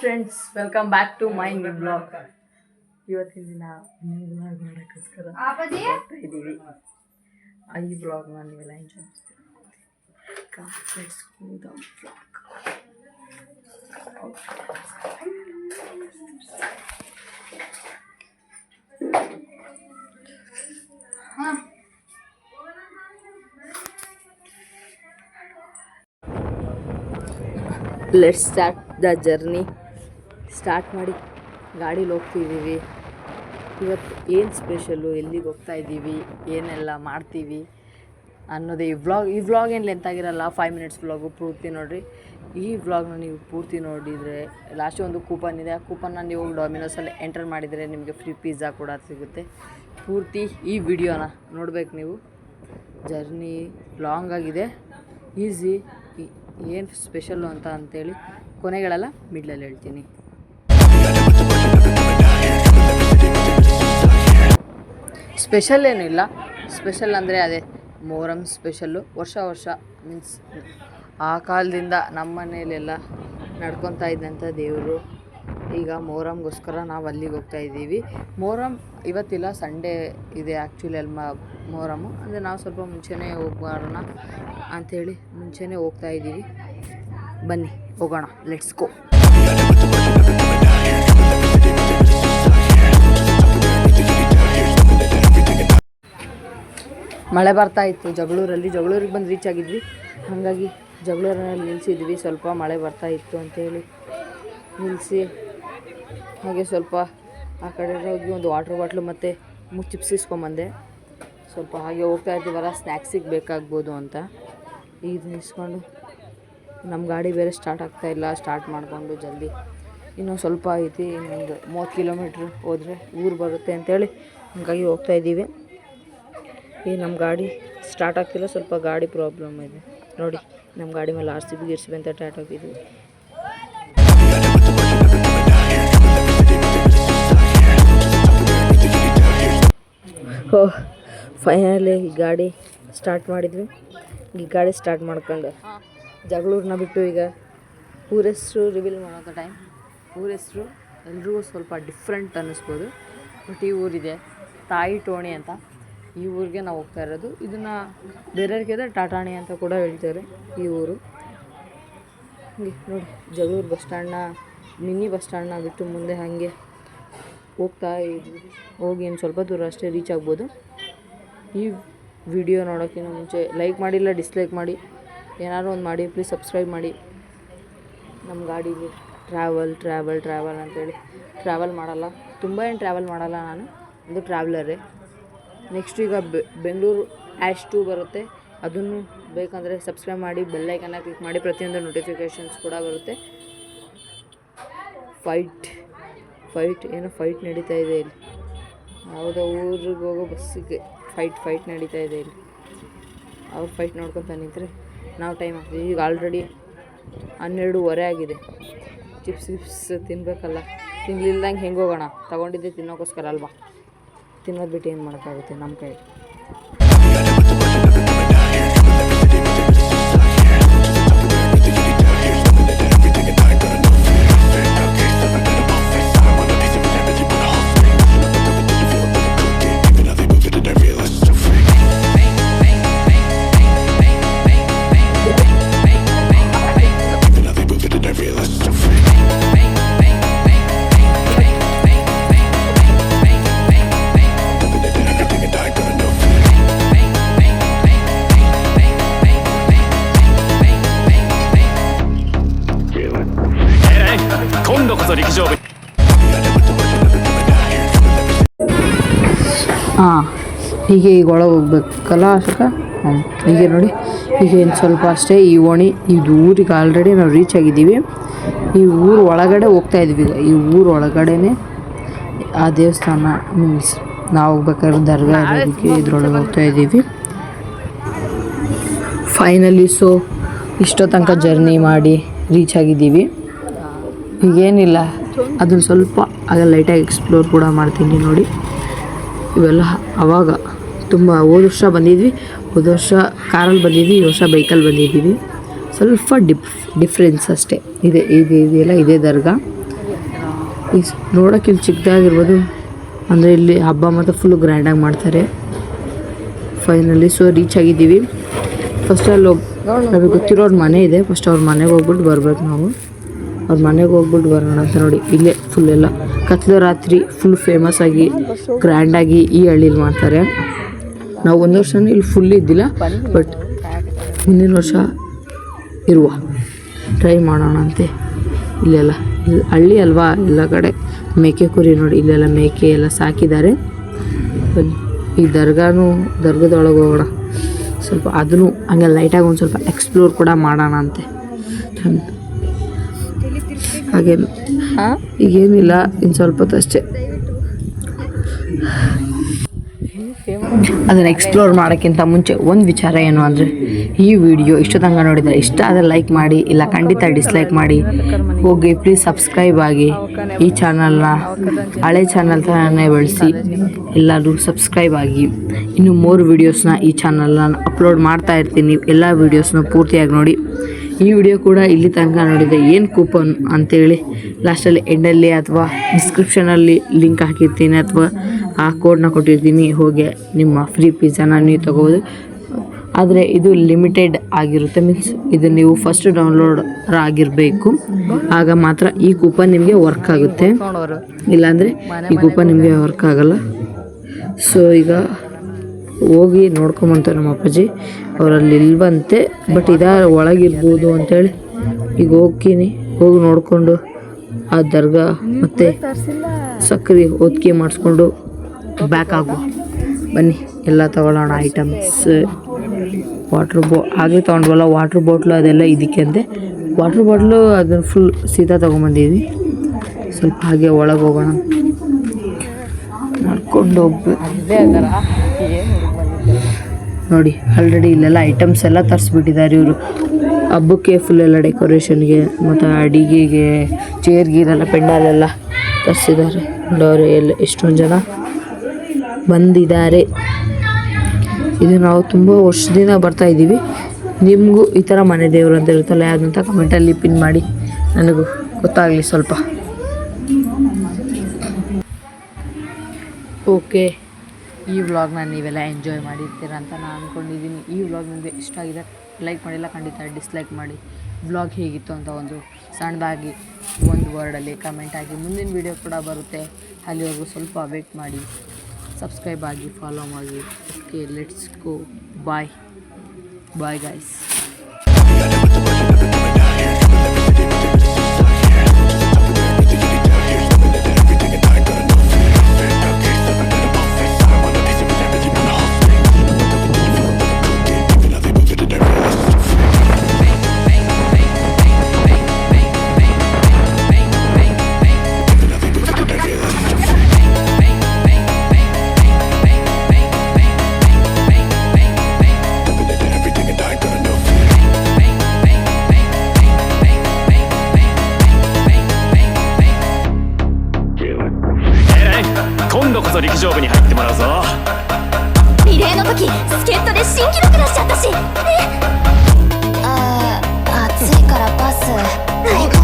Friends, welcome back to my new blog. ಇವತ್ತಿನ ದಿನ new blog ಮಾಡೋಕ್ಕೋಸ್ಕರ ಹೋಗ್ತಾ ಇದ್ದೀವಿ. ಈ ಬ್ಲಾಗ್ನ ನೀವೆಲ್ಲ ಎಂಜಾಯ್ ಮಾಡ್ತೀರಾ? Let's go the blog. Let's start the journey. Start ಮಾಡಿ ಗಾಡೀಲಿ ಹೋಗ್ತಿದ್ದೀವಿ. ಇವತ್ತು ಏನು ಸ್ಪೆಷಲ್ಲು, ಎಲ್ಲಿಗೆ ಹೋಗ್ತಾ ಇದ್ದೀವಿ, ಏನೆಲ್ಲ ಮಾಡ್ತೀವಿ ಅನ್ನೋದೇ ಈ ವ್ಲಾಗ್ ಏನು ಲೆಂತ್ ಆಗಿರಲ್ಲ. 5 minutes ವ್ಲಾಗು ಪೂರ್ತಿ ನೋಡಿರಿ. ಈ ವ್ಲಾಗ್ನ ನೀವು ಪೂರ್ತಿ ನೋಡಿದರೆ ಲಾಸ್ಟ್ ಒಂದು ಕೂಪನ್ ಇದೆ. ಆ ಕೂಪನ್ನ ನೀವು ಡೊಮಿನೋಸಲ್ಲಿ ಎಂಟರ್ ಮಾಡಿದರೆ ನಿಮಗೆ ಫ್ರೀ ಪಿಜ್ಜಾ ಕೂಡ ಸಿಗುತ್ತೆ. ಪೂರ್ತಿ ಈ ವಿಡಿಯೋನ ನೋಡ್ಬೇಕು ನೀವು. ಜರ್ನಿ ಲಾಂಗ್ ಆಗಿದೆ, ಈಸಿ. ಏನು ಸ್ಪೆಷಲ್ಲು ಅಂತೇಳಿ ಕೊನೆಗಳೆಲ್ಲ ಮಿಡ್ಲಲ್ಲಿ ಹೇಳ್ತೀನಿ. ಸ್ಪೆಷಲ್ ಏನಿಲ್ಲ. ಸ್ಪೆಷಲ್ ಅಂದರೆ ಅದೇ ಮೊಹರಂ ಸ್ಪೆಷಲ್ಲು. ವರ್ಷ ಮೀನ್ಸ್ ಆ ಕಾಲದಿಂದ ನಮ್ಮ ಮನೆಯಲ್ಲೆಲ್ಲ ನಡ್ಕೊತಾ ಇದ್ದಂಥ ದೇವರು. ಈಗ ಮೊಹರಂಗೋಸ್ಕರ ನಾವು ಅಲ್ಲಿಗೆ ಹೋಗ್ತಾ ಇದ್ದೀವಿ. ಮೊಹರಂ ಇವತ್ತಿಲ್ಲ, ಸಂಡೇ ಇದೆ ಆ್ಯಕ್ಚುಲಿ ಅಲ್ಲಿ ಮೊಹರಮ್ಮು. ಅಂದರೆ ನಾವು ಸ್ವಲ್ಪ ಮುಂಚೆನೇ ಹೋಗೋಣ ಅಂಥೇಳಿ ಮುಂಚೆನೇ ಹೋಗ್ತಾ ಇದ್ದೀವಿ. ಬನ್ನಿ ಹೋಗೋಣ, ಲೆಟ್ಸ್ ಗೋ. ಮಳೆ ಬರ್ತಾ ಇತ್ತು ಜಗಳೂರಿಗೆ ಬಂದು ರೀಚ್ ಆಗಿದ್ವಿ. ಹಾಗಾಗಿ ಜಗಳೂರಿನಲ್ಲಿ ನಿಲ್ಲಿಸಿದ್ವಿ. ಸ್ವಲ್ಪ ಮಳೆ ಬರ್ತಾ ಇತ್ತು ಅಂಥೇಳಿ ನಿಲ್ಲಿಸಿ ಹಾಗೆ ಸ್ವಲ್ಪ ಆ ಕಡೆ ಹೋಗಿ ಒಂದು ವಾಟ್ರ್ ಬಾಟ್ಲು ಮತ್ತು 3 ಚಿಪ್ಸ್ ಇಸ್ಕೊಂಬಂದೆ. ಸ್ವಲ್ಪ ಹಾಗೆ ಹೋಗ್ತಾ ಇದ್ದೀವಲ್ಲ, ಸ್ನ್ಯಾಕ್ಸಿಗೆ ಬೇಕಾಗ್ಬೋದು ಅಂತ ಇದು ಇಸ್ಕೊಂಡು ನಮ್ಮ ಗಾಡಿ ಬೇರೆ ಸ್ಟಾರ್ಟ್ ಆಗ್ತಾಯಿಲ್ಲ. ಸ್ಟಾರ್ಟ್ ಮಾಡಿಕೊಂಡು ಜಲ್ದಿ ಇನ್ನೊಂದು ಸ್ವಲ್ಪ ಐತಿ, ಇನ್ನೊಂದು 30 kilometer ಹೋದರೆ ಊರು ಬರುತ್ತೆ ಅಂಥೇಳಿ ಹಾಗಾಗಿ ಹೋಗ್ತಾ ಇದ್ದೀವಿ. ಈ ನಮ್ಮ ಗಾಡಿ ಸ್ಟಾರ್ಟ್ ಆಗ್ತಿಲ್ಲ, ಸ್ವಲ್ಪ ಗಾಡಿ ಪ್ರಾಬ್ಲಮ್ ಇದೆ ನೋಡಿ. ನಮ್ಮ ಗಾಡಿ ಮೇಲೆ RCB ಅಂತ ಟ್ಯಾಟ್ ಹಾಕಿದ್ವಿ. ಫೈನಲಿ ಈ ಗಾಡಿ ಸ್ಟಾರ್ಟ್ ಮಾಡಿದ್ವಿ. ಈ ಗಾಡಿ ಸ್ಟಾರ್ಟ್ ಮಾಡ್ಕೊಂಡು ಜಗಳೂರನ್ನ ಬಿಟ್ಟು ಈಗ ಊರ ಹೆಸರು ರಿವೀಲ್ ಮಾಡೋಂಥ ಟೈಮ್. ಊರ ಹೆಸರು ಎಲ್ರಿಗೂ ಸ್ವಲ್ಪ ಡಿಫ್ರೆಂಟ್ ಅನ್ನಿಸ್ಬೋದು, ಬಟ್ ಈ ಊರಿದೆ ತಾಯಿ ಟೋಣಿ ಅಂತ. ಈ ಊರಿಗೆ ನಾವು ಹೋಗ್ತಾ ಇರೋದು. ಇದನ್ನು ಬೇರೆಯವ್ರಿಗೆ ಟಾಟಾಣಿ ಅಂತ ಕೂಡ ಹೇಳ್ತಾರೆ ಈ ಊರು. ಹೀಗೆ ನೋಡಿ, ಜಗಳೂರು ಬಸ್ ಸ್ಟ್ಯಾಂಡ್ನ ಮಿನಿ ಬಸ್ ಸ್ಟ್ಯಾಂಡ್ನ ಬಿಟ್ಟು ಮುಂದೆ ಹಾಗೆ ಹೋಗ್ತಾ ಇದ್ವಿ. ಹೋಗಿ ಇನ್ನು ಸ್ವಲ್ಪ ದೂರ ಅಷ್ಟೇ ರೀಚ್ ಆಗ್ಬೋದು. ಈ ವಿಡಿಯೋ ನೋಡೋಕ್ಕಿಂತ ಮುಂಚೆ ಲೈಕ್ ಮಾಡಿಲ್ಲ ಡಿಸ್ಲೈಕ್ ಮಾಡಿ, ಏನಾದ್ರು ಒಂದು ಮಾಡಿ. ಪ್ಲೀಸ್ ಸಬ್ಸ್ಕ್ರೈಬ್ ಮಾಡಿ. ನಮ್ಮ ಗಾಡೀಲಿ ಟ್ರಾವೆಲ್ ಅಂತೇಳಿ ಟ್ರಾವೆಲ್ ಮಾಡಲ್ಲ, ತುಂಬ ಏನು ಟ್ರಾವೆಲ್ ಮಾಡಲ್ಲ ನಾನು, ಒಂದು ಟ್ರಾವೆಲರೇ. ನೆಕ್ಸ್ಟ್ ಈಗ ಬೆಂಗಳೂರು #2 ಬರುತ್ತೆ. ಅದನ್ನು ಬೇಕಂದರೆ ಸಬ್ಸ್ಕ್ರೈಬ್ ಮಾಡಿ, ಬೆಲ್ಲೈಕನ್ನ ಕ್ಲಿಕ್ ಮಾಡಿ. ಪ್ರತಿಯೊಂದು ನೋಟಿಫಿಕೇಷನ್ಸ್ ಕೂಡ ಬರುತ್ತೆ. ಫೈಟ್ ನಡೀತಾ ಇದೆ ಇಲ್ಲಿ. ಯಾವುದೋ ಊರಿಗೆ ಹೋಗೋ ಬಸ್ಸಿಗೆ ಫೈಟ್ ನಡೀತಾ ಇದೆ ಇಲ್ಲಿ. ಅವ್ರು ಫೈಟ್ ನೋಡ್ಕೊತ ನಿಂತರೆ ನಾವು ಟೈಮ್ ಆಗ್ತೀವಿ. ಈಗ ಆಲ್ರೆಡಿ 12:15 ಆಗಿದೆ. ಚಿಪ್ಸ್ ತಿನ್ನಬೇಕಲ್ಲ, ತಿನ್ನಲಿಲ್ದಂಗೆ ಹೆಂಗೆ ಹೋಗೋಣ? ತೊಗೊಂಡಿದ್ದೆ ತಿನ್ನೋಕ್ಕೋಸ್ಕರ ಅಲ್ವಾ? ತಿನ್ನೋದು ಬಿಟ್ಟು ಏನು ಮಾಡೋಕ್ಕಾಗುತ್ತೆ ನಮ್ಮ ಕೈ. ಹೀಗೆ ಈಗ ಒಳಗೆ ಹೋಗ್ಬೇಕಲ್ಲ ಅಷ್ಟಕ್ಕೆ. ಹೀಗೆ ನೋಡಿ, ಹೀಗೆ ಇನ್ನು ಸ್ವಲ್ಪ ಅಷ್ಟೇ. ಈ ಓಣಿ ಇದು ಊರಿಗೆ ಆಲ್ರೆಡಿ ನಾವು ರೀಚ್ ಆಗಿದ್ದೀವಿ. ಈ ಊರು ಒಳಗಡೆ ಹೋಗ್ತಾ ಇದ್ವಿ. ಈಗ ಈ ಊರು ಒಳಗಡೆನೇ ಆ ದೇವಸ್ಥಾನ ಮೀನ್ಸ್ ನಾವು ಹೋಗ್ಬೇಕಾದ್ರೆ ದರ್ಗಾ ಇರೋದಕ್ಕೆ ಇದ್ರೊಳಗೆ ಹೋಗ್ತಾ ಇದ್ದೀವಿ. ಫೈನಲಿ ಇಷ್ಟೋ ತನಕ ಜರ್ನಿ ಮಾಡಿ ರೀಚ್ ಆಗಿದ್ದೀವಿ. ಈಗೇನಿಲ್ಲ, ಅದನ್ನು ಸ್ವಲ್ಪ ಆಗ ಲೈಟಾಗಿ ಎಕ್ಸ್ಪ್ಲೋರ್ ಕೂಡ ಮಾಡ್ತೀನಿ ನೋಡಿ. ಇವೆಲ್ಲ ಅವಾಗ ತುಂಬ ಹೋದ ವರ್ಷ ಬಂದಿದ್ವಿ, ಹೋದ ವರ್ಷ ಕಾರಲ್ಲಿ ಬಂದಿದ್ವಿ, ಈ ವರ್ಷ ಬೈಕಲ್ಲಿ ಬಂದಿದ್ದೀವಿ. ಸ್ವಲ್ಪ ಡಿಫ್ರೆನ್ಸ್ ಅಷ್ಟೇ ಇದೆ. ಇದೆಯಲ್ಲ ಇದೇ ದರ್ಗಾ. ಈಗ ನೋಡೋಕೆ ಇಲ್ಲಿ ಚಿಕ್ಕದಾಗಿರ್ಬೋದು, ಅಂದರೆ ಇಲ್ಲಿ ಹಬ್ಬ ಮತ್ತು ಫುಲ್ಲು ಗ್ರ್ಯಾಂಡಾಗಿ ಮಾಡ್ತಾರೆ. ಫೈನಲಿ ಸೊ ರೀಚ್ ಆಗಿದ್ದೀವಿ. ಫಸ್ಟ್ ಅಲ್ಲಿ ನಮಗೆ ಗೊತ್ತಿರೋರ ಮನೆ ಇದೆ, ಫಸ್ಟ್ ಅವ್ರ ಮನೆಗೆ ಹೋಗ್ಬಿಟ್ಟು ಬರ್ಬೇಕು ನಾವು. ಅವ್ರ ಮನೆಗೆ ಹೋಗ್ಬಿಟ್ಟು ಬರೋಣ ಅಂತ ನೋಡಿ. ಇಲ್ಲೇ ಫುಲ್ ಎಲ್ಲ ಕತ್ಲ ರಾತ್ರಿ ಫುಲ್ ಫೇಮಸ್ ಆಗಿ ಗ್ರ್ಯಾಂಡಾಗಿ ಈ ಹಳ್ಳಿಲಿ ಮಾಡ್ತಾರೆ. ನಾವು ಒಂದು ವರ್ಷ ಇಲ್ಲಿ ಫುಲ್ ಇದ್ದಿಲ್ಲ, ಬಟ್ ಮುಂದಿನ ವರ್ಷ ಇರುವ ಟ್ರೈ ಮಾಡೋಣ ಅಂತೆ. ಇಲ್ಲೆಲ್ಲ ಹಳ್ಳಿ ಅಲ್ವಾ, ಎಲ್ಲ ಕಡೆ ಮೇಕೆ ಕುರಿ ನೋಡಿ, ಇಲ್ಲೆಲ್ಲ ಮೇಕೆ ಎಲ್ಲ ಸಾಕಿದ್ದಾರೆ. ಈ ದರ್ಗದೊಳಗೆ ಹೋಗೋಣ ಸ್ವಲ್ಪ, ಅದನ್ನು ಹಂಗೆ ಲೈಟಾಗಿ ಒಂದು ಸ್ವಲ್ಪ ಎಕ್ಸ್ಪ್ಲೋರ್ ಕೂಡ ಮಾಡೋಣ ಅಂತೆ. ಹಾಗೇನು ಈಗೇನಿಲ್ಲ, ಇನ್ನು ಸ್ವಲ್ಪ ಹೊತ್ತು ಅಷ್ಟೇ. ಅದನ್ನು ಎಕ್ಸ್ಪ್ಲೋರ್ ಮಾಡೋಕ್ಕಿಂತ ಮುಂಚೆ ಒಂದು ವಿಚಾರ ಏನು ಅಂದರೆ, ಈ ವಿಡಿಯೋ ಇಷ್ಟೊತ್ತಂಗ ನೋಡಿದರೆ ಇಷ್ಟ ಆದರೆ ಲೈಕ್ ಮಾಡಿ, ಇಲ್ಲ ಖಂಡಿತ ಡಿಸ್ಲೈಕ್ ಮಾಡಿ. ಹೋಗಿ ಪ್ಲೀಸ್ ಸಬ್ಸ್ಕ್ರೈಬ್ ಆಗಿ. ಈ ಚಾನಲ್ನ ಹಳೆ ಚಾನಲ್ ಥರನೇ ಬೆಳೆಸಿ, ಎಲ್ಲರೂ ಸಬ್ಸ್ಕ್ರೈಬ್ ಆಗಿ. ಇನ್ನು 3 ವೀಡಿಯೋಸ್ನ ಈ ಚಾನಲ್ನ ಅಪ್ಲೋಡ್ ಮಾಡ್ತಾ ಇರ್ತೀನಿ, ಎಲ್ಲ ವೀಡಿಯೋಸ್ನ ಪೂರ್ತಿಯಾಗಿ ನೋಡಿ. ಈ ವಿಡಿಯೋ ಕೂಡ ಇಲ್ಲಿ ತನಕ ನೋಡಿದರೆ ಏನು ಕೂಪನ್ ಅಂತೇಳಿ ಲಾಸ್ಟಲ್ಲಿ ಎಂಡಲ್ಲಿ ಅಥವಾ ಡಿಸ್ಕ್ರಿಪ್ಷನಲ್ಲಿ ಲಿಂಕ್ ಹಾಕಿರ್ತೀನಿ, ಅಥವಾ ಆ ಕೋಡ್ನ ಕೊಟ್ಟಿರ್ತೀನಿ. ಹೋಗಿ ನಿಮ್ಮ ಫ್ರೀ ಪಿಜ್ಜಾನ ನೀವು ತೊಗೋಬೋದು. ಆದರೆ ಇದು ಲಿಮಿಟೆಡ್ ಆಗಿರುತ್ತೆ, ಮೀನ್ಸ್ ಇದು ನೀವು ಫಸ್ಟ್ ಡೌನ್ಲೋಡ್ ಆಗಿರಬೇಕು, ಆಗ ಮಾತ್ರ ಈ ಕೂಪನ್ ನಿಮಗೆ ವರ್ಕ್ ಆಗುತ್ತೆ. ಇಲ್ಲಾಂದರೆ ಈ ಕೂಪನ್ ನಿಮಗೆ ವರ್ಕ್ ಆಗಲ್ಲ. ಸೊ ಈಗ ಹೋಗಿ ನೋಡ್ಕೊಂಬಂತಾರೆ ನಮ್ಮ ಅಪ್ಪಾಜಿ, ಅವರಲ್ಲಿ ಇಲ್ವಂತೆ, ಬಟ್ ಒಳಗಿರ್ಬೋದು ಅಂತೇಳಿ ಈಗ ಹೋಗಿ ನೋಡಿಕೊಂಡು ಆ ದರ್ಗಾ ಮತ್ತು ಸಕ್ಕರೆ ಒತ್ತಿಗೆ ಮಾಡಿಸ್ಕೊಂಡು ಬ್ಯಾಕ್ ಆಗುವ. ಬನ್ನಿ ಎಲ್ಲ ತಗೊಳ್ಳೋಣ ಐಟಮ್ಸ್. ಆಗಲೇ ತೊಗೊಂಡ್ವಲ್ಲ ವಾಟ್ರ್ ಬಾಟ್ಲು, ಅದೆಲ್ಲ ಇದಕ್ಕೆ ಅಂತೆ. ವಾಟ್ರ್ ಬಾಟ್ಲು ಅದನ್ನು ಫುಲ್ ಸೀದಾ ತೊಗೊಂಬಂದಿದ್ವಿ. ಸ್ವಲ್ಪ ಹಾಗೆ ಒಳಗೆ ಹೋಗೋಣ, ನಡ್ಕೊಂಡು ಹೋಗ್ಬೇಕು. ನೋಡಿ ಆಲ್ರೆಡಿ ಇಲ್ಲೆಲ್ಲ ಐಟಮ್ಸ್ ಎಲ್ಲ ತರಿಸ್ಬಿಟ್ಟಿದ್ದಾರೆ ಇವರು ಹಬ್ಬಕ್ಕೆ. ಫುಲ್ ಎಲ್ಲ ಡೆಕೋರೇಷನ್ಗೆ ಮತ್ತು ಅಡಿಗೆಗೆ ಚೇರ್ ಗೀರೆಲ್ಲ ಪೆಂಡಾಲೆಲ್ಲ ತರಿಸಿದ್ದಾರೆ. ನೋಡೋರು ಎಲ್ಲ ಎಷ್ಟೊಂದು ಜನ ಬಂದಿದ್ದಾರೆ. ಇದು ನಾವು ತುಂಬ ವರ್ಷದಿಂದ ಬರ್ತಾಯಿದ್ದೀವಿ. ನಿಮಗೂ ಈ ಥರ ಮನೆ ದೇವರು ಅಂತ ಇರುತ್ತಲ್ಲ, ಯಾವುದಂತ ಕಮೆಂಟಲ್ಲಿ ಪಿನ್ ಮಾಡಿ, ನನಗೂ ಗೊತ್ತಾಗಲಿ ಸ್ವಲ್ಪ. ಓಕೆ, ಈ ವ್ಲಾಗ್ನ ನೀವೆಲ್ಲ ಎಂಜಾಯ್ ಮಾಡಿರ್ತೀರ ಅಂತ ನಾನು ಅಂದ್ಕೊಂಡಿದ್ದೀನಿ. ಈ ವ್ಲಾಗ್ ನಿಮಗೆ ಇಷ್ಟ ಆಗಿದೆ ಲೈಕ್ ಮಾಡಿಲ್ಲ ಖಂಡಿತ ಡಿಸ್ಲೈಕ್ ಮಾಡಿ. ವ್ಲಾಗ್ ಹೇಗಿತ್ತು ಅಂತ ಒಂದು ಸಣ್ಣದಾಗಿ ಒಂದು ವರ್ಡಲ್ಲಿ ಕಮೆಂಟ್ ಆಗಿ. ಮುಂದಿನ ವೀಡಿಯೋ ಕೂಡ ಬರುತ್ತೆ, ಅಲ್ಲಿವರೆಗೂ ಸ್ವಲ್ಪ ವೇಟ್ ಮಾಡಿ. ಸಬ್ಸ್ಕ್ರೈಬ್ ಆಗಿ, ಫಾಲೋ ಮಾಡಿ. Okay, let's go. ಬಾಯ್ ಗೈಸ್.今度こそ陸上部に入ってもらうぞ。リレーの時助っ人で新記録出しちゃったし。暑いからパス。